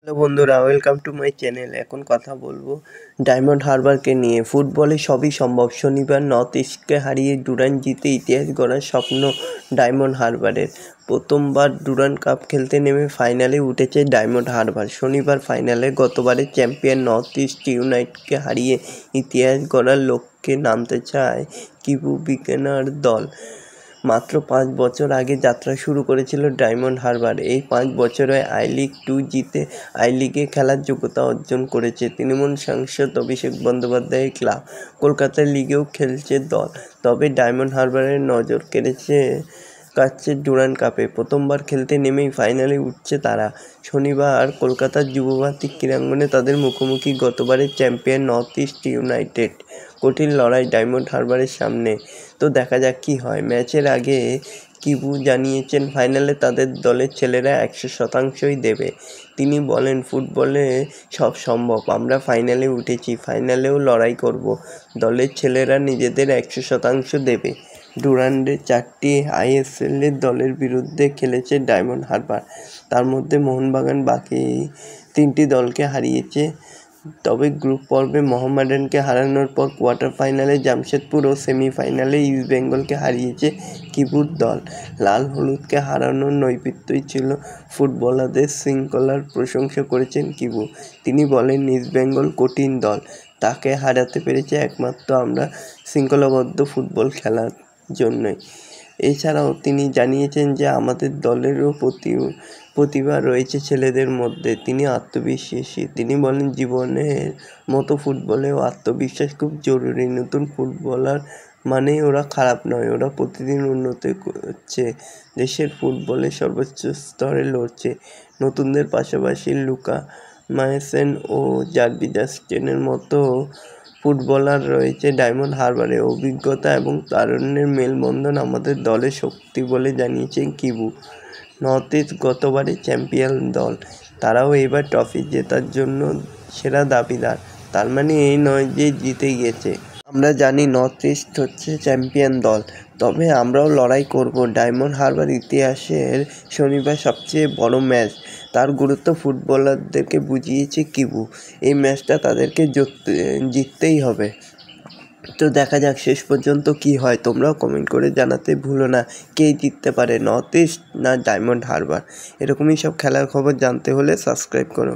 Hello বন্ধুরা, welcome to my channel. এখন কথা বলবো ডায়মন্ড হারবারকে নিয়ে। ফুটবলে সবই সম্ভব। শনিবার নর্থ ইস্টকে হারিয়ে ডুরান্ড জিতে ইতিহাস গড়ার স্বপ্ন ডায়মন্ড হারবারের। প্রথমবার ডুরান্ড কাপ খেলতে নেমে ফাইনালে উঠেছে ডায়মন্ড হারবার। শনিবার ফাইনালে গতবারের চ্যাম্পিয়ন নর্থ ইস্ট ইউনাইটেডকে হারিয়ে ইতিহাস গড়ার লক্ষ্যে নামতে চায় কিবু বিকেনার দল। মাত্র 5 বছর আগে যাত্রা শুরু করেছিল ডায়মন্ড হারবার। এই 5 বছরে আই লিগ 2 জিতে আই লিগে খেলার যোগ্যতা অর্জন করেছে তৃণমূল সাংসদ অভিষেক বন্দ্যোপাধ্যায়ের ক্লাব। কলকাতা লিগেও খেলছে দল, তবে ডায়মন্ড হারবারের নজর কাটছে ডুরান্ড কাপে। প্রথমবার খেলতে নেমেই ফাইনালে উঠছে তারা। শনিবার কলকাতার যুবভারতী ক্রীড়াঙ্গনে তাদের মুখোমুখি গতবারের চ্যাম্পিয়ন নর্থ ইস্ট ইউনাইটেড। কঠিন লড়াই ডায়মন্ড হারবারের সামনে, তো দেখা যাক কী হয়। ম্যাচের আগে কিবু জানিয়েছেন ফাইনালে তাদের দলের ছেলেরা 100%ই দেবে। তিনি বলেন, ফুটবলে সব সম্ভব। আমরা ফাইনালে উঠেছি, ফাইনালেও লড়াই করব। দলের ছেলেরা নিজেদের 100% দেবে। ডুরান্ডে 4টি আইএসএলের দলের বিরুদ্ধে খেলেছে ডায়মন্ড হারবার, তার মধ্যে মোহনবাগান বাকি 3টি দলকে হারিয়েছে। তবে গ্রুপ পর্বে মোহামেডানকে হারানোর পর কোয়ার্টার ফাইনালে জামশেদপুর ও সেমিফাইনালে ইস্টবেঙ্গলকে হারিয়েছে কিবুর দল। লাল হলুদকে হারানোর নৈপুণ্যই ছিল ফুটবলারদের, শৃঙ্খলার প্রশংসা করেছেন কিবু। তিনি বলেন, ইস্টবেঙ্গল কঠিন দল, তাকে হারাতে পেরেছে একমাত্র আমরা শৃঙ্খলাবদ্ধ ফুটবল খেলার জন্যই। এছাড়াও তিনি জানিয়েছেন যে আমাদের দলেরও প্রতিভা রয়েছে ছেলেদের মধ্যে। তিনি আত্মবিশ্বাসী। তিনি বলেন, জীবনের মতো ফুটবলেও আত্মবিশ্বাস খুব জরুরি। নতুন ফুটবলার মানেই ওরা খারাপ নয়, ওরা প্রতিদিন উন্নতি করছে, দেশের ফুটবলের সর্বোচ্চ স্তরে লড়ছে। নতুনদের পাশাপাশি লুকা মায়েসেন ও জার্ভি জাস্টিনের মতো ফুটবলার রয়েছে ডায়মন্ড হারবারে। অভিজ্ঞতা এবং তারুণ্যের মেলবন্ধন আমাদের দলের শক্তি বলে জানিয়েছেন কিবু। নর্থ ইস্ট গতবারের চ্যাম্পিয়ন দল, তারাও এবার ট্রফি জেতার জন্য সেরা দাবিদার। তার মানে এই নয় যে জিতে গেছে। আমরা জানি নর্থ ইস্ট হচ্ছে চ্যাম্পিয়ন দল, তবে আমরাও লড়াই করব। ডায়মন্ড হারবার ইতিহাসের শনিবার সবচেয়ে বড় ম্যাচ, তার গুরুত্ব ফুটবলারদেরকে বুঝিয়েছে কিবু। এই ম্যাচটা তাদেরকে জিততেই হবে। তো দেখা যাক শেষ পর্যন্ত কি হয়। তোমরাও কমেন্ট করে জানাতে ভুলো না কে জিততে পারে, নর্থ ইস্ট না ডায়মন্ড হারবার। এরকমই সব খেলার খবর জানতে হলে সাবস্ক্রাইব করো।